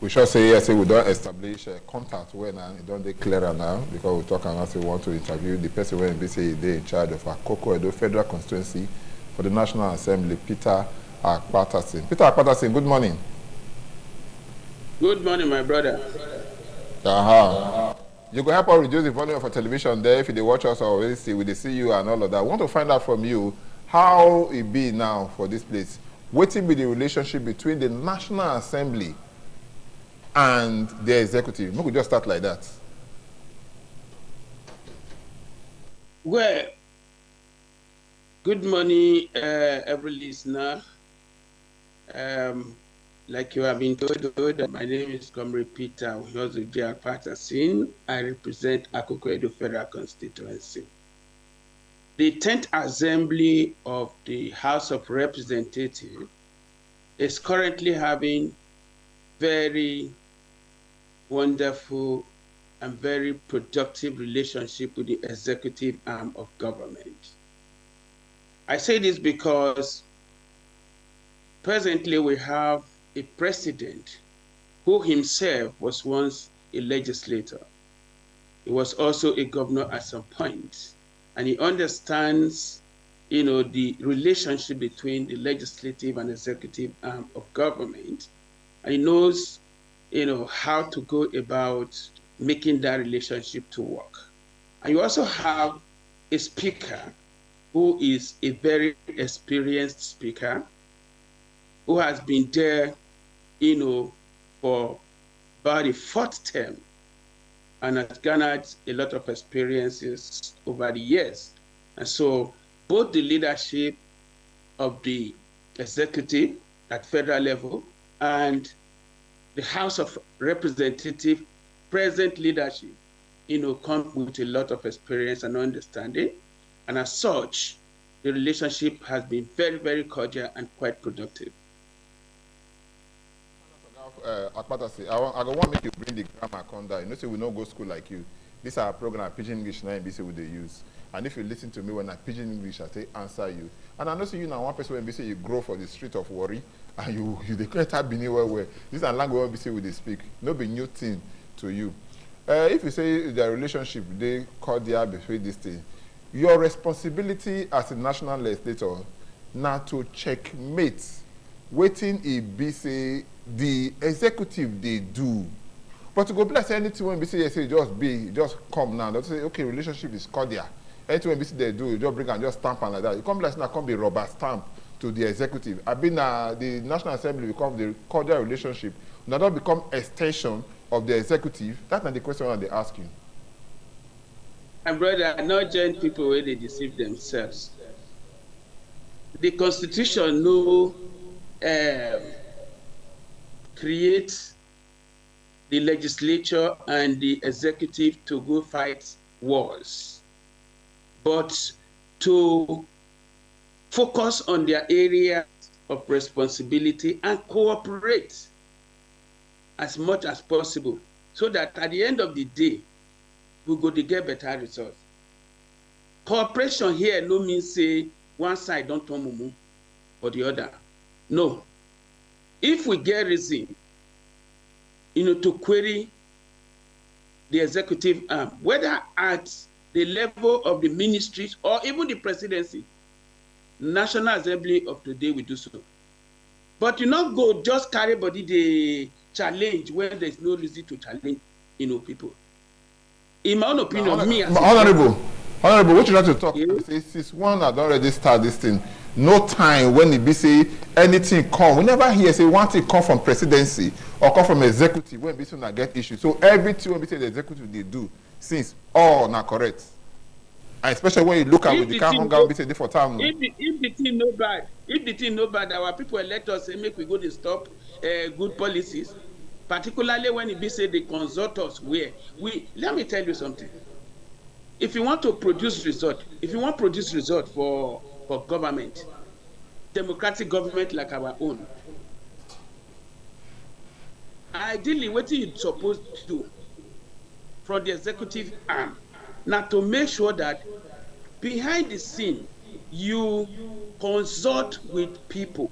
We should say yes, we don't establish contact when it don't get clearer now because we talk and also want to interview the person when we say they in charge of Akoko-Edo Federal Constituency for the National Assembly, Peter Akpatason. Peter Akpatason, good morning. Good morning, my brother. You go help us reduce the volume of our television there if they watch us or we see you and all of that. We want to find out from you how it be now for this place. What will be the relationship between the National Assembly and the executive? We could just start like that. Well, good morning, every listener. Like you have been told, my name is Comrade Peter Akpatason. I represent Akoko-Edo Federal Constituency. The 10th Assembly of the House of Representatives is currently having very wonderful and very productive relationship with the executive arm of government. I say this because presently we have a president who himself was once a legislator. He was also a governor at some point, and he understands, the relationship between the legislative and executive arm of government, and he knows, how to go about making that relationship to work. And you also have a speaker who is a very experienced speaker who has been there, for about the 4th term and has garnered a lot of experiences over the years. And so both the leadership of the executive at federal level and the House of Representatives present leadership, come with a lot of experience and understanding. And as such, the relationship has been very, very cordial and quite productive. Akpatason, I want to make you bring the grammar come down. You know, say we don't go school like you. This is our program, Pidgin English, now NBC with the use. And if you listen to me when I Pidgin English, I say answer you. And I know see you now one person when NBC you grow for the street of worry, and you declare that be anywhere where this is a language NBC with they speak. No be new thing to you. If you say the relationship they cordial between this thing, your responsibility as a national legislator now to checkmate waiting it be say the executive they do. But to go bless anything when BC say just come now. Don't say okay, relationship is cordial. Anything when BC they do, you just bring and just stamp and like that. You come bless now, come be rubber stamp to the executive. I been the National Assembly become the cordial relationship. Now that become extension of the executive. That's not the question that they ask you. And brother, not join people where they deceive themselves. The Constitution creates the legislature and the executive to go fight wars, but to focus on their area of responsibility and cooperate as much as possible so that at the end of the day, we go to get better results. Cooperation here no means say one side don't turn mumu or the other. No. If we get reason, to query the executive arm, whether at the level of the ministries or even the presidency, National Assembly of today will do so. But you not go just carry body the challenge when there's no reason to challenge, people. In my own opinion, Honorable, what you like to talk? Since one had already started this thing, no time when it be say anything come. We never hear say one thing come from presidency or come from executive when be say na get issue. So everything when be say the executive they do since all not correct. And especially when you look at with the kind hunger be say for time. If the thing no bad, our people elect us say make we go to stop good policies. Particularly when it be say they consult us where let me tell you something. If you want to produce result, for government, democratic government like our own, ideally what you're supposed to do from the executive arm now to make sure that behind the scene you consult with people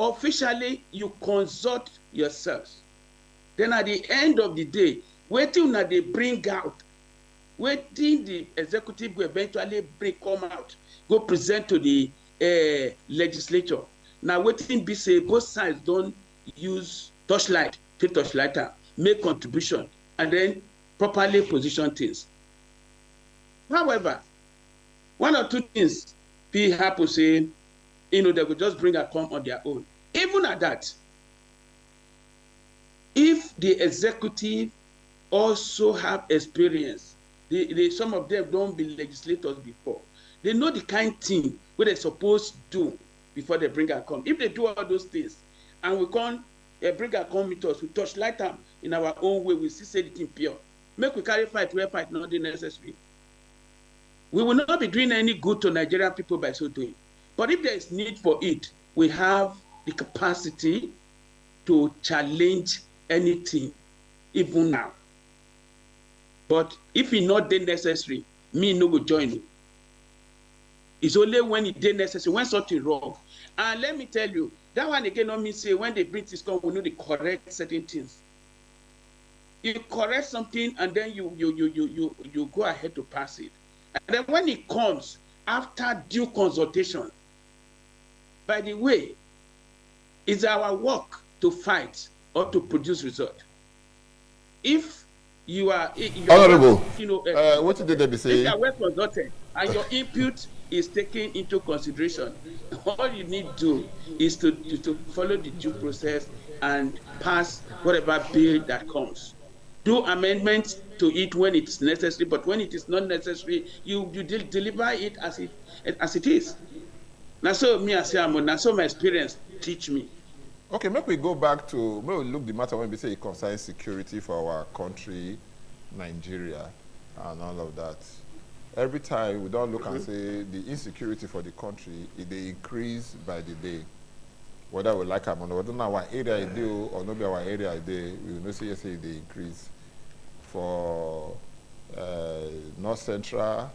officially you consult yourselves. Then at the end of the day, waiting that they bring out, waiting the executive will eventually come out, go present to the legislature. Now waiting be say both sides don't use torchlight, take torchlighter, make contribution, and then properly position things. However, one or two things be happen say, they will just bring a come on their own. Even at that, if the executive also have experience, some of them don't be legislators before, they know the kind thing what they're supposed to do before they bring a come. If they do all those things, and we can't bring a come with us, we touchlight them in our own way, we see say the thing pure. Make we carry fight where fight not necessary. We will not be doing any good to Nigerian people by so doing. But if there is need for it, we have the capacity to challenge anything, even now. But if it's not necessary, me no go join you. It's only when it's necessary, when something wrong. And let me tell you, that one again not mean say when they bring this come, we know the correct certain things. You correct something and then you go ahead to pass it. And then when it comes after due consultation, by the way, it's our work to fight or to produce result. If you are honorable, what did they say? If you are well consulted and your input is taken into consideration, all you need to do is to follow the due process and pass whatever bill that comes. Do amendments to it when it is necessary, but when it is not necessary, you deliver it as it is. Now so me as now so my experience teach me. Okay, maybe we go back to, maybe we look the matter when we say it concerns security for our country, Nigeria, and all of that. Every time we don't look and say the insecurity for the country, they increase by the day. Whether we like them or not, whether our area is there or not be our area is there, we will not say yes, they increase. For North Central,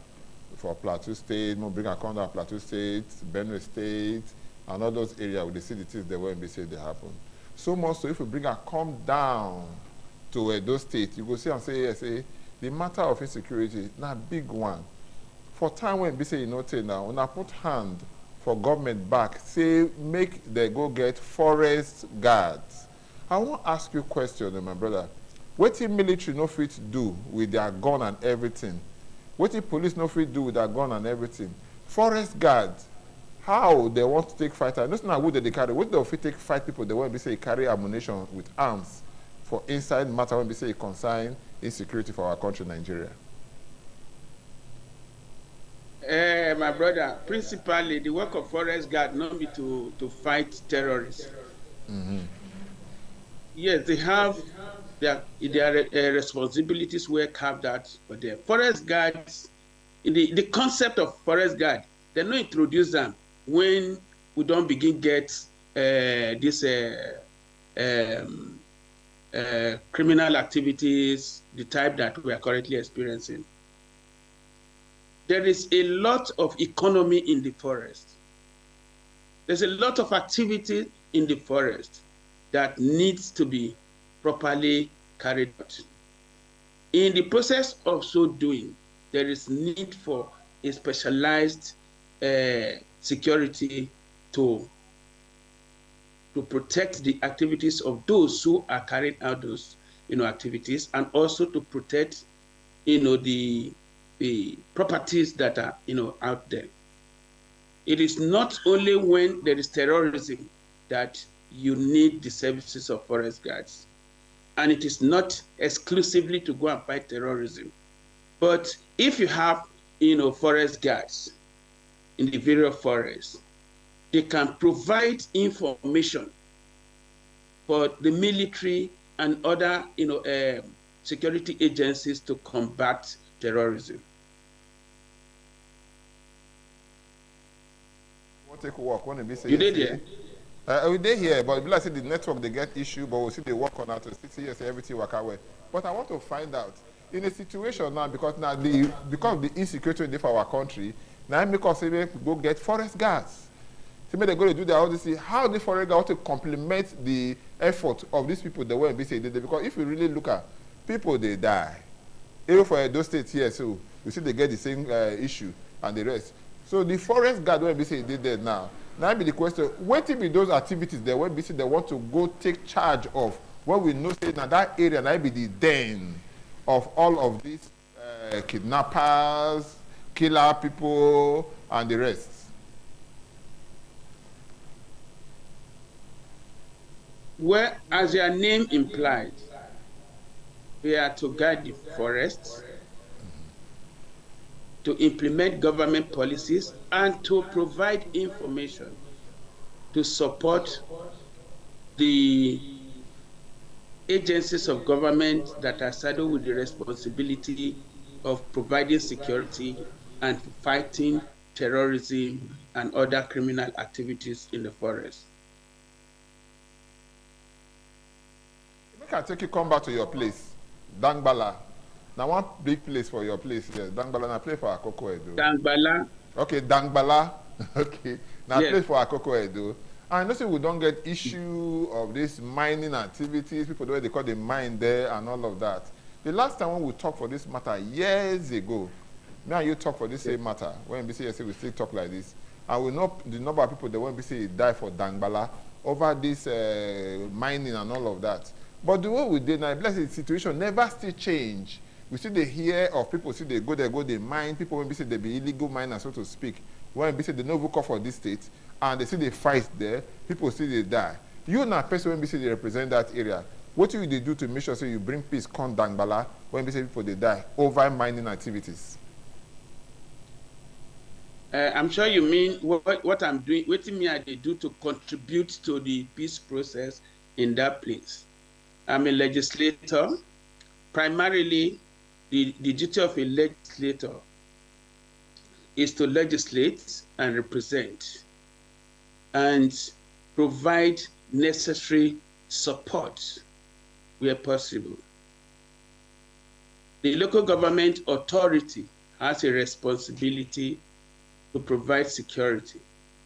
for Plateau State, we'll bring a count of Plateau State, Benue State, and all those areas where they see the things they won't be say they happen. So much so if we bring a come down to those states, you go see and say, yes, the matter of insecurity, not a big one. For time when we say you know now, when I put hand for government back, say make they go get forest guards. I want to ask you a question, my brother. What the military no fit do with their gun and everything? What the police no fit do with their gun and everything? Forest guards, how they want to take fight? And that's not good that they carry. What they fit take fight people? They want to say carry ammunition with arms for inside matter when we say consign insecurity for our country, Nigeria. My brother, principally the work of forest guard not be to fight terrorists. Mm-hmm. Yes, they have their responsibilities were carved out for them. Forest guards, the concept of forest guard, they not introduce them when we don't begin get this criminal activities, the type that we are currently experiencing. There is a lot of economy in the forest. There's a lot of activity in the forest that needs to be properly carried out. In the process of so doing, there is need for a specialized security to protect the activities of those who are carrying out those activities, and also to protect the properties that are out there. It is not only when there is terrorism that you need the services of forest guards, and it is not exclusively to go and fight terrorism. But if you have forest guards in the various forests, they can provide information for the military and other security agencies to combat terrorism. We'll take work when they say you did here. We did here, but like I said, the network they get issue, but we'll see they work on that to 6 years, everything work away. But I want to find out in a situation now, because of the insecurity for our country, now make us able to go get forest guards. So maybe they go to do their own thing. How the foreign government to complement the effort of these people that were say because if you really look at people, they die. Even for those states here, so you see they get the same issue and the rest. So the forest guard when they did that now. Now be the question, what be those activities that when they want to go take charge of what we know say now that area now be the den of all of these kidnappers, killer people, and the rest. Well, as your name implies, we are to guide the forests, to implement government policies, and to provide information to support the agencies of government that are saddled with the responsibility of providing security and fighting terrorism and other criminal activities in the forest. If I take you come back to your place, Dangbala. Now one big place for your place here. Dangbala, now play for Akoko-Edo. Dangbala. Okay, Dangbala. Okay. Now yes. Play for Akoko-Edo. And notice we don't get issue of this mining activities, people the way they call the mine there and all of that. The last time when we talked for this matter years ago, me and you talk for this same matter, when BC we still talk like this, and we know the number of people that when BC die for Dangbala over this mining and all of that. But the way we did now, bless the situation never still change. We see the hear of people see they go, they mine, people when BC they be illegal miners, so to speak. When BC they no vote for this state, and they see they fight there, people see they die. You now person when BC they represent that area. What do you do to make sure so you bring peace, come Dangbala, when BC people they die over mining activities? I'm sure you mean what I'm doing, what me I do to contribute to the peace process in that place. I'm a legislator. Primarily, the duty of a legislator is to legislate and represent and provide necessary support where possible. The local government authority has a responsibility to provide security.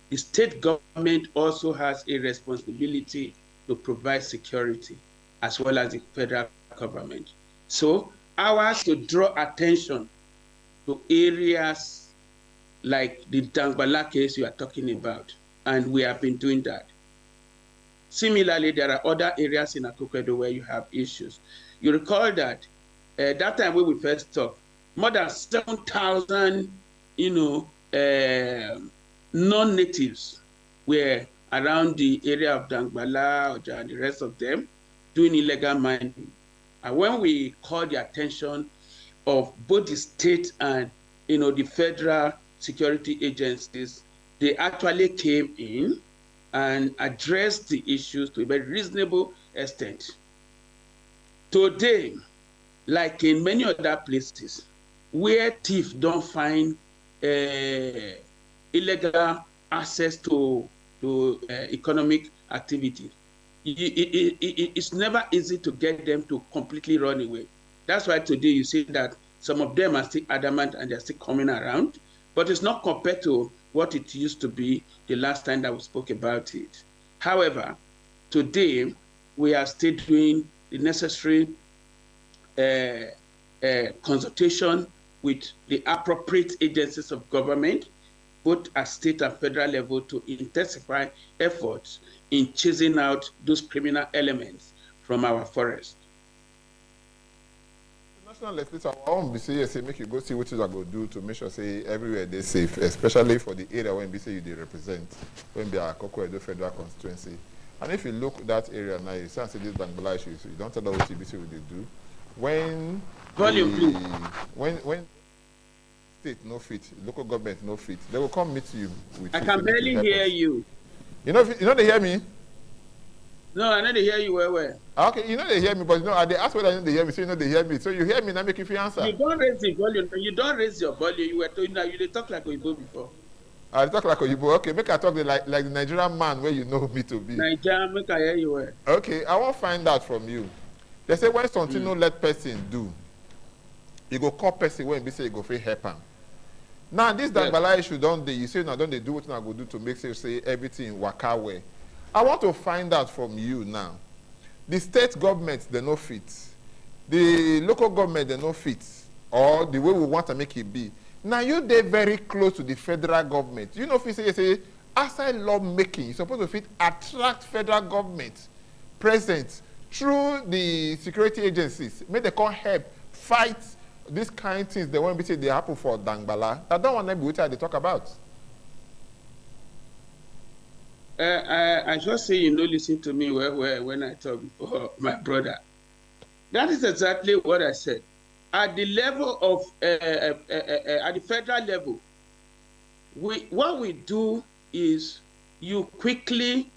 The state government also has a responsibility to provide security, as well as the federal government. So ours to draw attention to areas like the Dangbala case you are talking about, and we have been doing that. Similarly, there are other areas in Akoko-Edo where you have issues. You recall that that time when we first talked, more than 7,000, non-natives were around the area of Dangbala and the rest of them doing illegal mining. And when we called the attention of both the state and the federal security agencies, they actually came in and addressed the issues to a very reasonable extent. Today, like in many other places, where thieves don't find illegal access to economic activity, it's never easy to get them to completely run away. That's why today you see that some of them are still adamant and they're still coming around, but it's not compared to what it used to be the last time that we spoke about it. However, today we are still doing the necessary consultation with the appropriate agencies of government, both at state and federal level, to intensify efforts in chasing out those criminal elements from our forest. National legislature, I want to say make you go see what you are going to do to make sure say everywhere they're safe, especially for the area when BC you they represent, when they are Akoko-Edo Federal Constituency. And if you look at that area now, you see this Dangbala issue, so you don't tell us what BC will they do. When state no fit, local government no fit, they will come meet you with I can barely hear you. You know they hear me? No, I know they hear you well. Okay, they hear me, but they ask whether they hear me, so they hear me. So you hear me, now make you feel answer. You don't raise the volume. You don't raise your volume. You were told now you talk like Oyibo before. I talk like Oyibo. Okay, make I talk like the Nigerian man where you know me to be. Nigerian, make I hear you well. Okay, I want to find out from you. They say when something no let person do, you go call person when be say you go free help him. Now, this Dangbala issue, don't they? You say, now, don't they do what I go do to make sure, say, everything waka well? I want to find out from you now. The state government, they no fit. The local government, they no fit. Or the way we want to make it be. Now, they're very close to the federal government. You know, if you say, outside law making, you're supposed to fit attract federal government present through the security agencies. Make they come help fight these kind of things they want to say they happen for Dangbala. I don't want to be what they talk about. I just say you know listen to me when I talk before my brother. That is exactly what I said. At the level of at the federal level, what we do is you quickly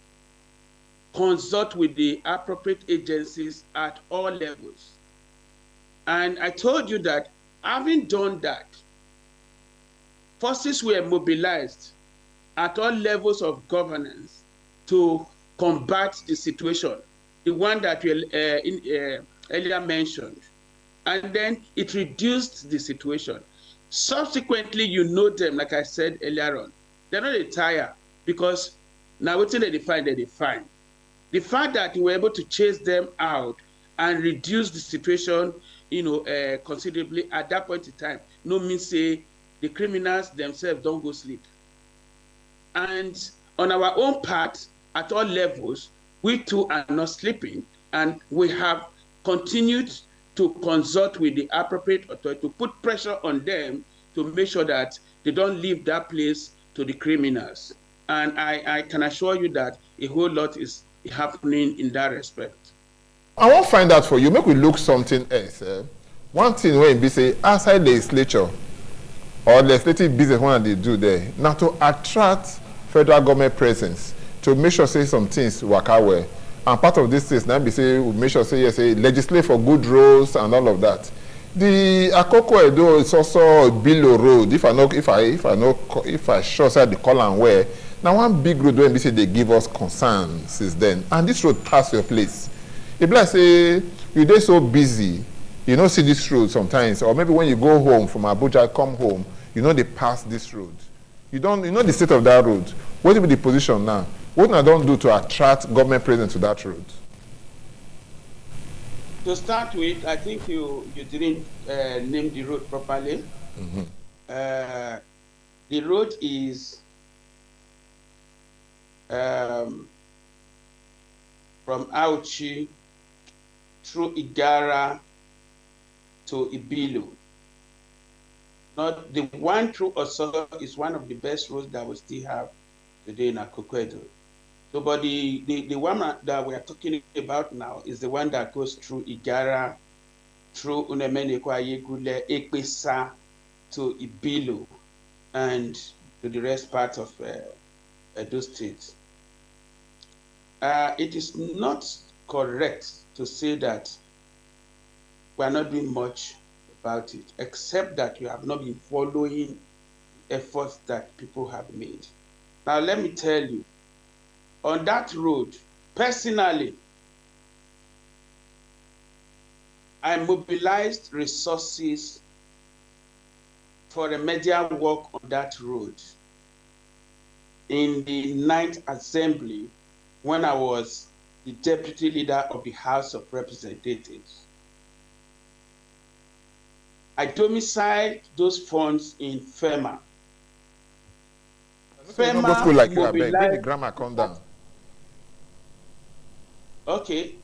consult with the appropriate agencies at all levels. And I told you that having done that, forces were mobilized at all levels of governance to combat the situation, the one that we earlier mentioned. And then it reduced the situation. Subsequently, you know them, like I said earlier on, they're not tired because now what's they define, they define. The fact that you were able to chase them out and reduce the situation, considerably at that point in time, no means say the criminals themselves don't go sleep. And on our own part, at all levels, we too are not sleeping, and we have continued to consult with the appropriate authority to put pressure on them to make sure that they don't leave that place to the criminals. And I can assure you that a whole lot is happening in that respect. I won't find out for you. Make we look something else. One thing when we say outside legislature or legislative business, what they do there, now to attract federal government presence, to make sure say some things work out well. And part of this is now we say we make sure say yes, say legislate for good roads and all of that. The Akoko-Edo is also a below road. If I sure say the call and where now one big road when we say they give us concern since then, and this road pass your place. If like say you dey so busy, you don't see this road sometimes, or maybe when you go home from Abuja, come home, they pass this road. You know the state of that road. What will be the position now? What I don't do to attract government presence to that road? To start with, I think you didn't name the road properly. Mm-hmm. The road is from Auchi through Igara to Ibilu. Not the one through Oso is one of the best roads that we still have today in Akoko-Edo. So, but the one that we are talking about now is the one that goes through Igara, through Unemenekwa, Yegule, Ekpesa to Ibilu, and to the rest part of Edo State. It is not correct to say that we are not doing much about it, except that you have not been following efforts that people have made. Now, let me tell you, on that road, personally, I mobilized resources for remedial work on that road in the 9th Assembly when I was the deputy leader of the House of Representatives. I domiciled those funds in FEMA. FEMA like you, bring the grammar come down. Okay.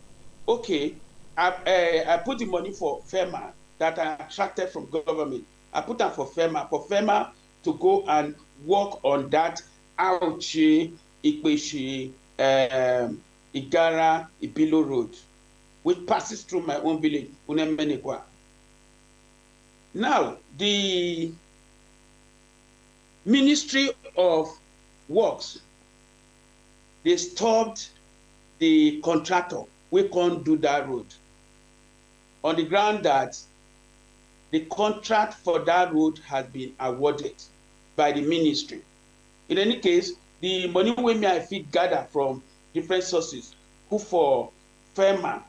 I put the money for FEMA that I attracted from government. I put them for FEMA to go and work on that Auchi, Ikpeshi, Igara, Ibilu road, which passes through my own village, Unemenekwa. Now, the Ministry of Works, they stopped the contractor. We can't do that road on the ground that the contract for that road has been awarded by the ministry. In any case, the money we may fit gather from different sources who for FEMA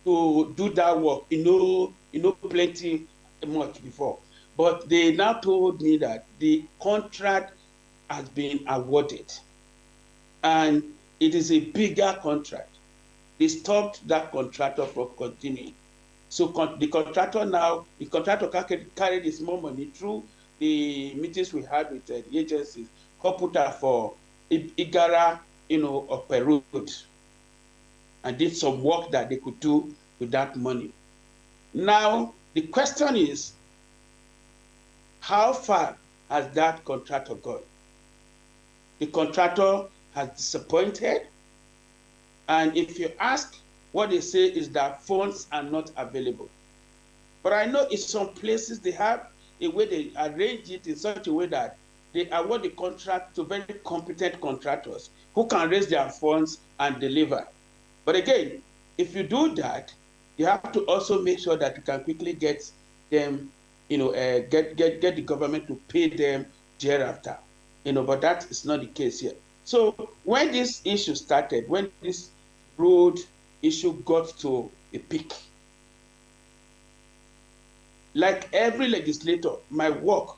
to do that work, plenty much before. But they now told me that the contract has been awarded and it is a bigger contract. They stopped that contractor from continuing. So the contractor carried his more money through the meetings we had with the agencies, Computer for Igara, Upper Road, and did some work that they could do with that money. Now, the question is, how far has that contractor gone? The contractor has disappointed. And if you ask, what they say is that funds are not available. But I know in some places they have a way they arrange it in such a way that they award the contract to very competent contractors who can raise their funds and deliver. But again, if you do that, you have to also make sure that you can quickly get them, get the government to pay them thereafter. But that is not the case here. So when this issue started, when this road issue got to a peak, like every legislator, my work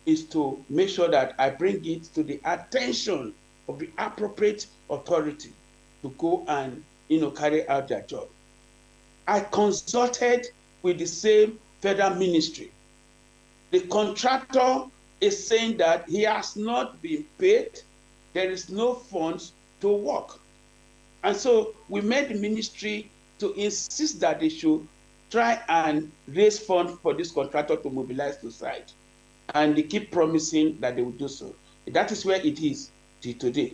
is to make sure that I bring it to the attention of the appropriate authority to go and carry out their job. I consulted with the same federal ministry. The contractor is saying that he has not been paid. There is no funds to work. And so we made the ministry to insist that they should try and raise funds for this contractor to mobilize to site. And they keep promising that they will do so. That is where it is till today.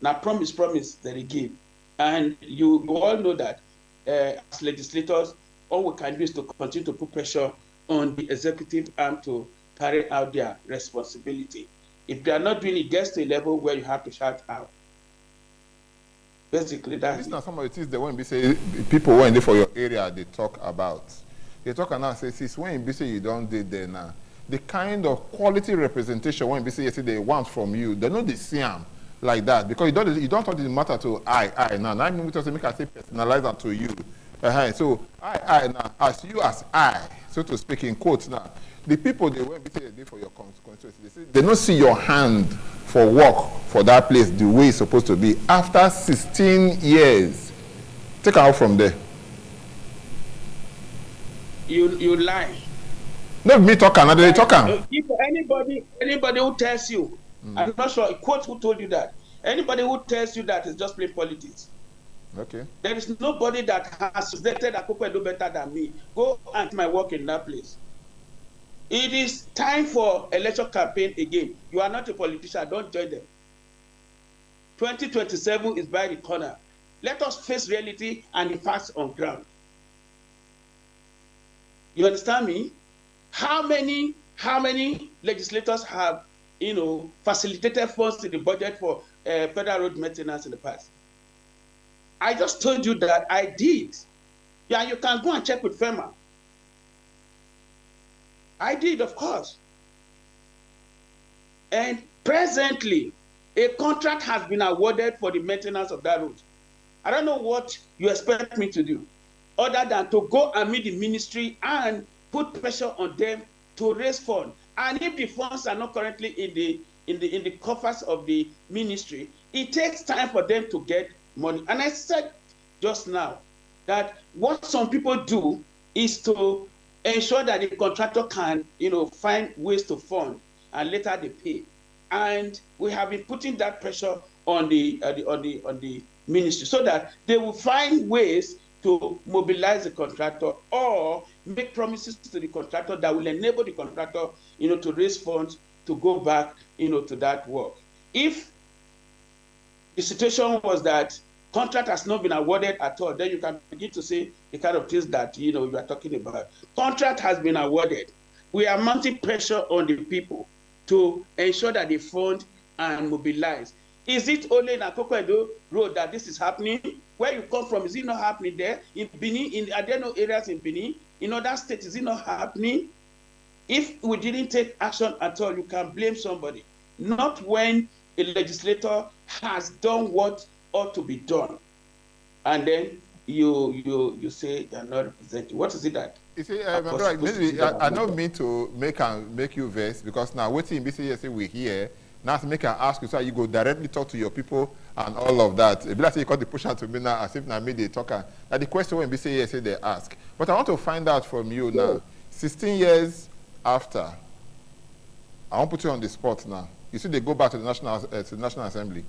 Now, promise that they give. And you all know that as legislators, all we can do is to continue to put pressure on the executive arm to carry out their responsibility. If they are not doing it, it gets to a level where you have to shout out. Basically, that's this. Now, some of the things they won't be say people when they for your area they talk about. They talk and now say, "Sis, when you be say you don't did there now, the kind of quality representation when you be say yesterday they want from you, they know they see them like that because you don't talk the matter to I now. Now I mean, to make I say personalize that to you. So I now as you as I, so to speak in quotes now. The people they won't be say they for your constituency, they don't see your hand for work for that place the way it's supposed to be. After 16 years, take out from there. You lie. Not me talking, they talking. If anybody who tells you, I'm not sure, quote who told you that. Anybody who tells you that is just plain politics. Okay. There is nobody that has suspected Akoko-Edo better than me. Go and do my work in that place. It is time for election campaign again. You are not a politician, don't join them. 2027 is by the corner. Let us face reality and the facts on ground. You understand me? How many legislators have, facilitated funds in the budget for federal road maintenance in the past? I just told you that I did. Yeah, you can go and check with FEMA. I did, of course. And presently, a contract has been awarded for the maintenance of that road. I don't know what you expect me to do, other than to go and meet the ministry and put pressure on them to raise funds. And if the funds are not currently in the coffers of the ministry, it takes time for them to get money. And I said just now that what some people do is to ensure that the contractor can, find ways to fund and later they pay. And we have been putting that pressure on the ministry so that they will find ways to mobilize the contractor or make promises to the contractor that will enable the contractor, to raise funds to go back, to that work. If the situation was that contract has not been awarded at all, then you can begin to say the kind of things that you are talking about. Contract has been awarded. We are mounting pressure on the people to ensure that they fund and mobilize. Is it only in Akoko-Edo Road that this is happening? Where you come from, is it not happening there? In Benin, are there no areas in Benin? In other states, is it not happening? If we didn't take action at all, you can blame somebody. Not when a legislator has done what ought to be done. And then you say you're not representing. What is it that You see, are my brother, supposed to maybe do that I I've not don't done? mean to make you vex, because now waiting BC say we here. Now to make an ask you, so you go directly talk to your people and all of that. If like say you got the push out to me now, as if now me they talker. Now the question when BC say they ask. But I want to find out from you now, 16 years after, I want to put you on the spot now. You see they go back to the National Assembly.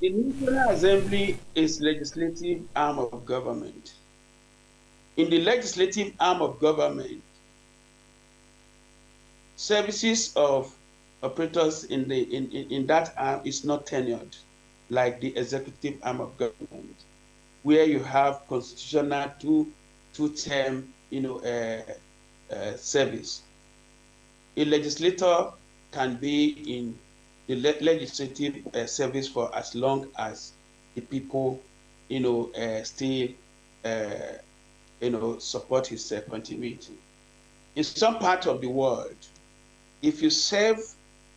The National Assembly is legislative arm of government. In the legislative arm of government, services of operators in that arm is not tenured like the executive arm of government, where you have constitutional two-term service. A legislator can be in the legislative service for as long as the people still support his continuity. In some part of the world, if you serve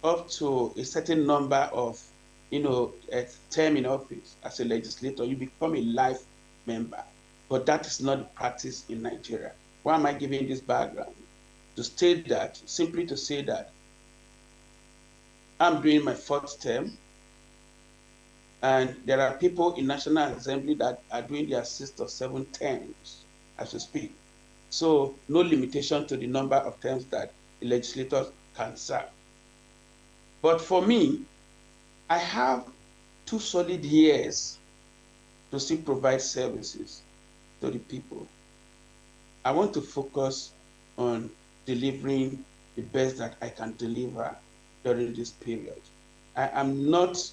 up to a certain number of a term in office as a legislator, you become a life member. But that is not the practice in Nigeria. Why am I giving this background? To state that, simply to say that I'm doing my fourth term, and there are people in National Assembly that are doing their sixth or seventh terms as we speak. So no limitation to the number of terms that the legislators can serve. But for me, I have 2 solid years to still provide services to the people. I want to focus on delivering the best that I can deliver during this period. I am not,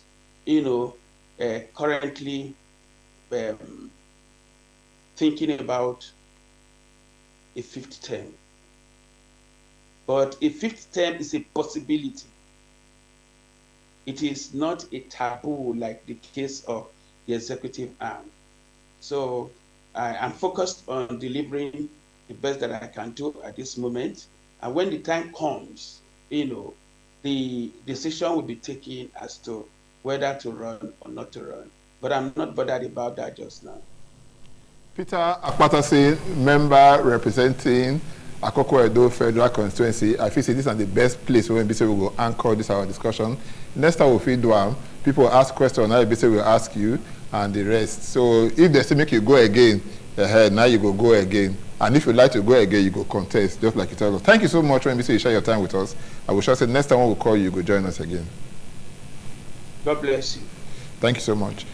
currently thinking about a 5th term. But a 5th term is a possibility. It is not a taboo like the case of the executive arm. So I am focused on delivering the best that I can do at this moment. And when the time comes, the decision will be taken as to whether to run or not to run. But I'm not bothered about that just now. Peter Akpatason, member representing Akoko-Edo Federal Constituency. I feel this is the best place where we will anchor this our discussion. Next time we'll feed one, people ask questions, now BC will ask you and the rest. So if they say make you go again, now you go again. And if you like to go again, you go contest, just like you tell us. Thank you so much when BC you share your time with us. I will sure say next time when we call you, you go join us again. God bless you. Thank you so much.